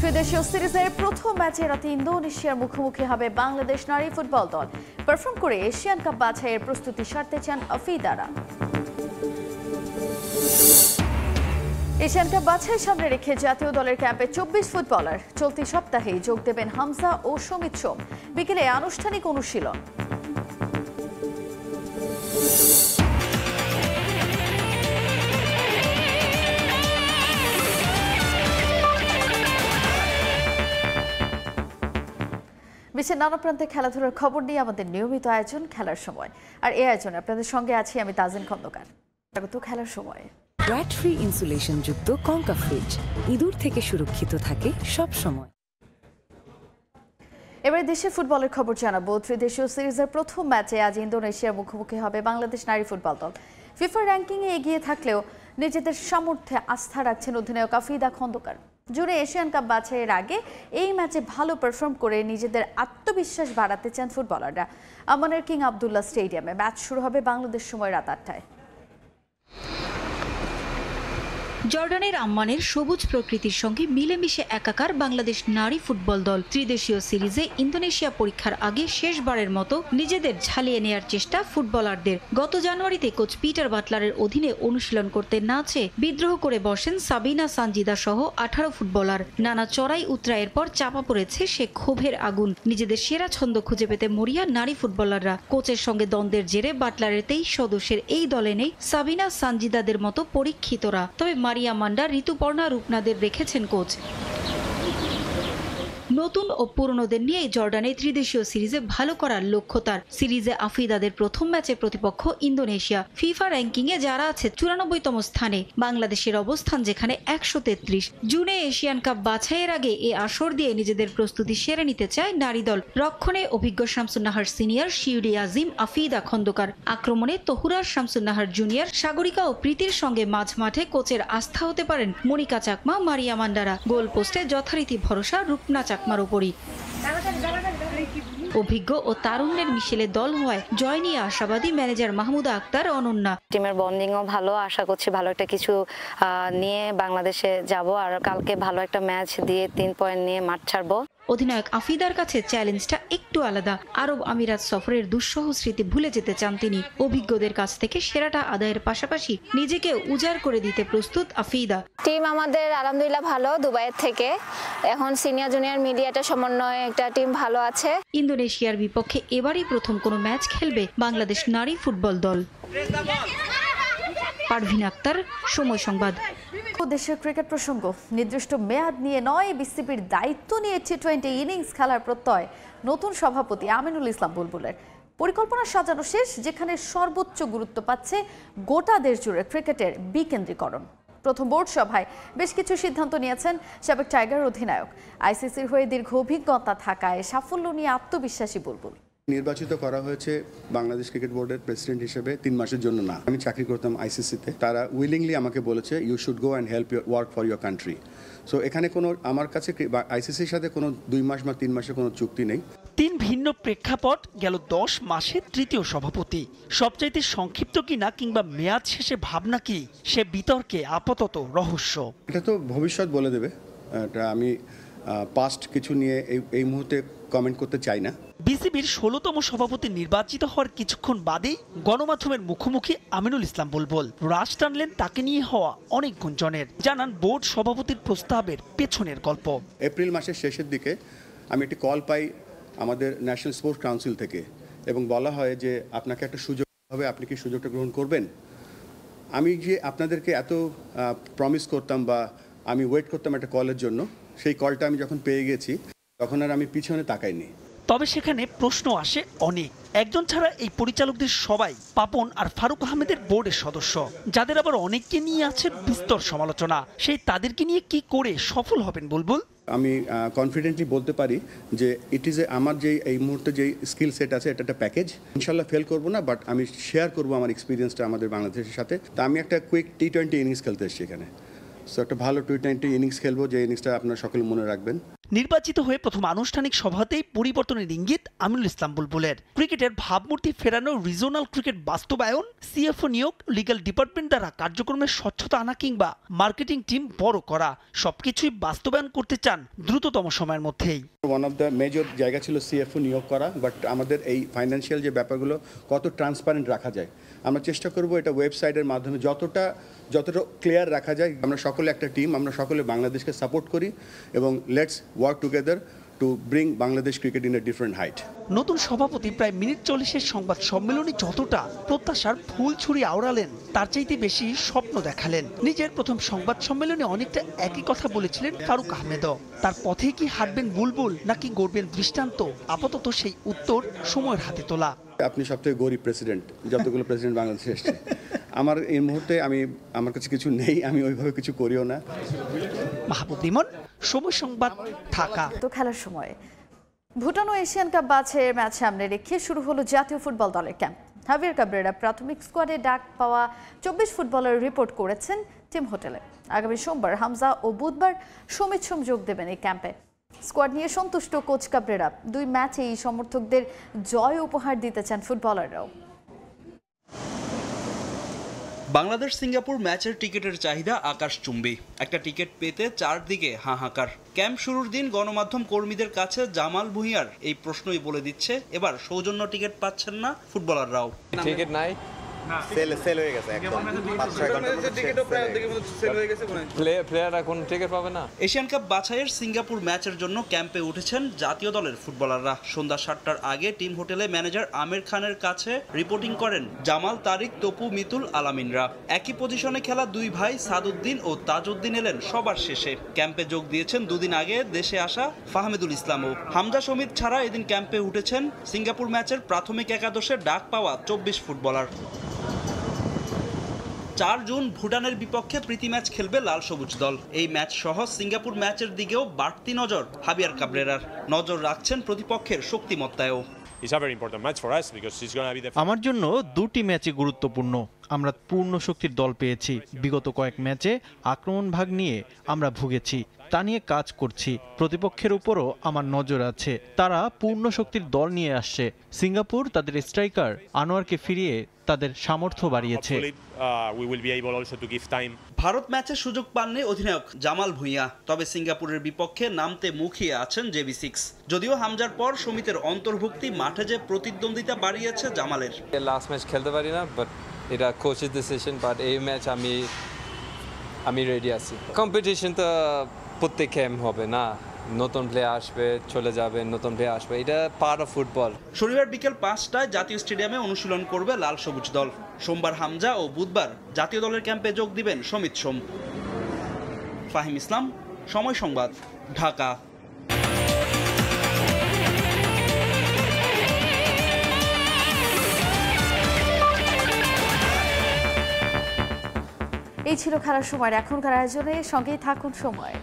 ত্রিদেশীয় সিরিজের প্রথম ম্যাচে রাতে ইন্দোনেশিয়ার মুখোমুখি হবে বাংলাদেশ নারী ফুটবল দল। পারফর্ম করে এশিয়ান কাপ বাছাইয়ের প্রস্তুতি সারতে চান আফিদারা। এশিয়ান কাপ বাছাই সামনে রেখে জাতীয় দলের ক্যাম্পে 24 ফুটবলার চলতি সপ্তাহেই যোগ দেবেন হামজা ও সমিত সোম। বিকেলে আনুষ্ঠানিক অনুশীলন। বিশ্বের নানা প্রান্তে খেলাধুলার খবর নিয়ে আমাদের নিয়মিত আয়োজন খেলার সময়। আর এই আয়োজনে আপনাদের সঙ্গে আছি আমি তাজিন খন্দকার। স্বাগত খেলার সময়। ব্র্যাড ফ্রি ইনসুলেশন যুক্ত কঙ্কা ফ্রিজ ইঁদুর থেকে সুরক্ষিত থাকে সব সময়। এবারে দেশের ফুটবলের খবর জানাবো। ত্রিদেশীয় সিরিজের প্রথম ম্যাচে আজ ইন্দোনেশিয়ার মুখোমুখি হবে বাংলাদেশ নারী ফুটবল দল। ফিফা র্যাঙ্কিংয়ে এগিয়ে থাকলেও নিজেদের সামর্থ্যে আস্থা রাখছেন অধিনায়ক আফিদা খন্দকার। জুনে এশিয়ান কাপ বাছাইয়ের আগে এই ম্যাচে ভালো পারফর্ম করে নিজেদের আত্মবিশ্বাস বাড়াতে চান ফুটবলাররা। আমানের কিং আবদুল্লাহ স্টেডিয়ামে ম্যাচ শুরু হবে বাংলাদেশ সময় রাত 8টায়। জর্ডানের আম্মানের সবুজ প্রকৃতির সঙ্গে মিলেমিশে একাকার বাংলাদেশ নারী ফুটবল দল ত্রিদেশীয় সিরিজে ইন্দোনেশিয়া পরীক্ষার আগে শেষবারের মতো নিজেদের ঝালিয়ে নেয়ার চেষ্টা ফুটবলারদের। গত জানুয়ারিতে কোচ পিটার বাটলারের অধীনে অনুশীলন করতে না চেয়ে বিদ্রোহ করে বসেন সাবিনা সানজিদা সহ 18 ফুটবলার। নানা চড়াই উতরাইয়ের পর চাপা পড়েছে সে ক্ষোভের আগুন। নিজেদের সেরা ছন্দ খুঁজে পেতে মরিয়া নারী ফুটবলাররা। কোচের সঙ্গে দ্বন্দ্বের জেরে বাটলারের 23 সদস্যের এই দলে নেই সাবিনা সানজিদাদের মতো পরীক্ষিতরা। তবে মারিয়া মান্ডা, ঋতুপর্ণা, রূপনাদের রেখেছেন কোচ। নতুন ও পুরনোদের নিয়ে জর্ডানে ত্রিদেশীয় সিরিজে ভালো করার লক্ষ্য তার। সিরিজে আফিদাদের প্রথম ম্যাচে প্রতিপক্ষ ইন্দোনেশিয়া। ফিফা র্যাঙ্কিংয়ে যারা আছে 94তম স্থানে, বাংলাদেশের অবস্থান যেখানে 133। জুনে এশিয়ান কাপ বাছাইয়ের আগে এ আসর দিয়ে নিজেদের প্রস্তুতি সেরে নিতে চায় নারী দল। রক্ষণে অভিজ্ঞ শামসুন্নাহার সিনিয়র, শিউরি আজিম, আফিদা খন্দকার। আক্রমণে তহুরার শামসুন্নাহার জুনিয়র, সাগরিকা ও প্রীতির সঙ্গে মাঝ মাঠে কোচের আস্থা হতে পারেন মনিকা চাকমা, মারিয়া মান্ডারা। গোল পোস্টে যথারীতি ভরসা রূপনা চাকমার উপরই। অভিজ্ঞ ও তারুণ্যের মিশেলে দল হওয়ায় জয় নিয়ে আশাবাদী ম্যানেজার মাহমুদা আক্তার অনন্যা। টিমের বন্ডিংও ভালো, আশা করছি ভালো একটা কিছু নিয়ে বাংলাদেশে যাব আর কালকে ভালো একটা ম্যাচ দিয়ে 3 পয়েন্ট নিয়ে মাঠ ছাড়বো। অধিনায়ক আফিদার কাছে চ্যালেঞ্জটা একটু আলাদা। আরব আমিরাত সফরের দুঃসহ স্মৃতি ভুলে যেতে চান তিনি। অভিজ্ঞদের কাছ থেকে সেরাটা আদায়ের পাশাপাশি নিজেকে উজাড় করে দিতে প্রস্তুত আফিদা। টিম আমাদের আলহামদুলিল্লাহ ভালো, দুবাইয়ের থেকে এখন সিনিয়র জুনিয়র মিডিয়াটা সমন্বয়ে একটা টিম ভালো আছে। ইন্দোনেশিয়ার বিপক্ষে এবারই প্রথম কোনো ম্যাচ খেলবে বাংলাদেশ নারী ফুটবল দল। পারভিন আক্তার, সময় সংবাদ। দেশের ক্রিকেট প্রসঙ্গ। নির্দিষ্ট মেয়াদ নিয়ে নয়, বিসিবির দায়িত্ব নিয়ে টি20 ইনিংস খেলার প্রত্যয় নতুন সভাপতি আমিনুল ইসলাম বুলবুলের। পরিকল্পনা সাজানো শেষ, যেখানে সর্বোচ্চ গুরুত্ব পাচ্ছে গোটা দেশ জুড়ে ক্রিকেটের বিকেন্দ্রীকরণ। প্রথম বোর্ড সভায় বেশ কিছু সিদ্ধান্ত নিয়েছেন সাবেক টাইগার অধিনায়ক। আইসিসির হয়ে দীর্ঘ অভিজ্ঞতা থাকায় সাফল্য নিয়ে আত্মবিশ্বাসী বুলবুল। নির্বাচিত করা হয়েছে বাংলাদেশ ক্রিকেট বোর্ডের প্রেসিডেন্ট হিসেবে 3 মাসের জন্য না। আমি চাকরি করতাম আইসিসিতে। তারা উইলিংলি আমাকে বলেছে you should go and help work for your country. So এখানে কোনো আমার কাছে আইসিসির সাথে কোনো 2 মাস বা 3 মাসের কোনো চুক্তি নেই। 3 ভিন্ন প্রেক্ষাপট, গেল 10 মাসে তৃতীয় সভাপতি। সবচাইতে সংক্ষিপ্ত কিনা কিংবা মেয়াদ শেষে ভাবনা কি, সে বিতর্কে আপাতত রহস্য। এটা তো ভবিষ্যৎ বলে দেবে। এটা আমি পাস্ট কিছু নিয়ে এই মুহূর্তে কমেন্ট করতে চাই না। বিসিবির 16তম সভাপতি নির্বাচিত হওয়ার কিছুক্ষণ বাদেই গণমাধ্যমের মুখোমুখি আমিনুল ইসলাম বুলবুল। রাশ টানলেন তাকে নিয়ে হওয়া অনেক গুঞ্জনের। জানান বোর্ড সভাপতির প্রস্তাবের পেছনের গল্প। এপ্রিল মাসের শেষের দিকে আমি একটি কল পাই আমাদের ন্যাশনাল স্পোর্টস কাউন্সিল থেকে, এবং বলা হয় যে আপনাকে একটা সুযোগ হবে, আপনি কি সুযোগটা গ্রহণ করবেন? আমি যে আপনাদেরকে এত প্রমিস করতাম বা আমি ওয়েট করতাম একটা কলের জন্য, সেই কলটা আমি যখন পেয়ে গেছি তখন আর আমি পিছনে তাকাইনি। তবে সেখানে প্রশ্ন আসে অনেক। একজন ছাড়া এই পরিচালকদের সবাই পাপন আর ফারুক আহমেদের বোর্ডের সদস্য, যাদের আবার অনেককে নিয়ে আছে বিস্তর সমালোচনা। সেই তাদেরকে নিয়ে কি করে সফল হবেন বুলবুল? আমি কনফিডেন্টলি বলতে পারি যে ইট ইজ আমার যে এই মুহূর্তে যে স্কিল সেট আছে এটা একটা প্যাকেজ। ইনশাল্লাহ ফেল করবো না, বাট আমি শেয়ার করবো আমার এক্সপিরিয়েন্সটা আমাদের বাংলাদেশের সাথে। তা আমি একটা কুইক টি20 ইনিংস খেলতে এসেছি এখানে। সো একটা ভালো টি20 ইনিংস খেলবো, যে ইনিংসটা আপনারা সকলে মনে রাখবেন। নির্বাচিত হয়ে প্রথম আনুষ্ঠানিক সভাতেই পরিবর্তনের ইঙ্গিত আমিনুল ইসলাম বুলবুলের। ক্রিকেটের ভাবমূর্তি ফেরানো, রিজনাল ক্রিকেট বাস্তবায়ন, সিএফও নিয়োগ, লিগ্যাল ডিপার্টমেন্ট দ্বারা কার্যক্রমের স্বচ্ছতা আনা কিংবা মার্কেটিং টিম বড় করা, সবকিছুই বাস্তবায়ন করতে চান দ্রুততম সময়ের মধ্যেই। ওয়ান অফ দ্য মেজর জায়গা ছিল সিএফও নিয়োগ করা, বাট আমাদের এই ফাইন্যান্সিয়াল যে ব্যাপারগুলো কত ট্রান্সপারেন্ট রাখা যায়, আমরা চেষ্টা করব এটা ওয়েবসাইটের মাধ্যমে যতটা ক্লিয়ার রাখা যায়। আমরা সকলে একটা টিম, আমরা সকলে বাংলাদেশকে সাপোর্ট করি এবং let's work together to bring Bangladesh cricket in a different height. নতুন সভাপতি প্রায় মিনিট 40-এর সংবাদ সম্মেলনে যতটা প্রত্যাশার ফুল ছুরি আওড়ালেন, তার চাইতে বেশি স্বপ্ন দেখালেন। নিজের প্রথম সংবাদ সম্মেলনে অনেকটা একই কথা বলেছিলেন ফারুক আহমেদও। তার পথে কি হাঁটবেন বুলবুল নাকি গড়বেন দৃষ্টান্ত, আপাতত সেই উত্তর সময়ের হাতে তোলা। আপনি সবথেকে গরিব প্রেসিডেন্ট, যতগুলো প্রেসিডেন্ট বাংলাদেশে এসছে। আমার এই মুহূর্তে আমার কাছে কিছু নেই, আমি ওইভাবে কিছু করিও না। মাহবুব লিমন, সময় সংবাদ, ঢাকা। তো খেলার সময় ভুটান ও এশিয়ান কাপ বাছাইয়ের ম্যাচ সামনে রেখে শুরু হলো জাতীয় ফুটবল দলের ক্যাম্প। হাভিয়ার কাবরেরা প্রাথমিক স্কোয়াডে ডাক পাওয়া 24 ফুটবলার রিপোর্ট করেছেন টিম হোটেলে। আগামী সোমবার হামজা ও বুধবার সমিত সোম যোগ দেবেন এই ক্যাম্পে। স্কোয়াড নিয়ে সন্তুষ্ট কোচ কাবরেরা। 2 ম্যাচেই সমর্থকদের জয় উপহার দিতে চান ফুটবলাররাও। বাংলাদেশ সিঙ্গাপুর ম্যাচের টিকিটের চাহিদা আকাশচুম্বী। একটা টিকিট পেতে চারদিকে হাহাকার। ক্যাম্প শুরুর দিন গণমাধ্যম কর্মীদের কাছে জামাল ভুঁইয়ার এই প্রশ্নই বলে দিচ্ছে এবার সৌজন্য টিকিট পাচ্ছেন না ফুটবলাররাও। টিকিট নাই, সেল হয়ে গেছে একদম। 5-6 ঘন্টার টিকিটও প্রায় অর্ধেকের মতো সেল হয়ে গেছে মনে হয়। প্লেয়াররা কোন টিকিট পাবে না। এশিয়ান কাপ বাছাইয়ের সিঙ্গাপুর ম্যাচের জন্য ক্যাম্পে উঠেছেন জাতীয় দলের ফুটবলাররা। সন্ধ্যা 7টার আগে টিম হোটেলে ম্যানেজার আমির খানের কাছে রিপোর্টিং করেন জামাল, তারিক, তপু, মিতুল, আলামিনরা। একই পজিশনে খেলা 2 ভাই সাদউদ্দিন ও তাজউদ্দিন এলেন সবার শেষে। ক্যাম্পে যোগ দিয়েছেন 2 দিন আগে দেশে আসা ফাহমেদুল ইসলামও। হামজা সমিত ছাড়া এদিন ক্যাম্পে উঠেছেন সিঙ্গাপুর ম্যাচের প্রাথমিক একাদশে ডাক পাওয়া 24 ফুটবলার। 4 জুন ভুটানের বিপক্ষে প্রীতি ম্যাচ খেলবে লাল সবুজ দল। এই ম্যাচ সহ সিঙ্গাপুর ম্যাচের দিকেও বাড়তি নজর হাবিয়ার কাবরেরার। নজর রাখছেন প্রতিপক্ষের শক্তিমত্তায়ও। আমার জন্য 2টি ম্যাচই গুরুত্বপূর্ণ। আমরা পূর্ণ শক্তির দল পেয়েছি। বিগত কয়েক ম্যাচে আক্রমণ ভাগ নিয়ে আমরা ভুগেছি, তা নিয়ে কাজ করছি। প্রতিপক্ষের উপরও আমার নজর আছে। তারা পূর্ণ শক্তির দল নিয়ে আসছে। সিঙ্গাপুর তাদের স্ট্রাইকার আনোয়ারকে ফিরিয়ে তাদের সামর্থ্য বাড়িয়েছে। ভারত ম্যাচের সুযোগ পাননি অধিনায়ক জামাল ভুঁইয়া। তবে সিঙ্গাপুরের বিপক্ষে নামতে মুখিয়ে আছেন জেবি6। যদিও হামজার পর সমিতের অন্তর্ভুক্তি মাঠে যে প্রতিদ্বন্দ্বিতা বাড়িয়েছে জামালের। লাস্ট ম্যাচ খেলতে পারি না, বাট এটা কোচের ডিসিশন। বাট এই ম্যাচ আমি রেডি আছি। কম্পিটিশন তো প্রত্যেক ক্যাম্প হবে না, নতুন প্লেয়ার আসবে, চলে যাবে, নতুন প্লেয়ার আসবে, এটা পার্ট অফ ফুটবল। শনিবার বিকেল 5টায় জাতীয় স্টেডিয়ামে অনুশীলন করবে লাল সবুজ দল। সোমবার হামজা ও বুধবার জাতীয় দলের ক্যাম্পে যোগ দিবেন সমিত সোম। ফাহিম ইসলাম, সময় সংবাদ, ঢাকা। এই ছিল খেলার সময়। এখনকার আয়োজনে সঙ্গেই থাকুন সময়।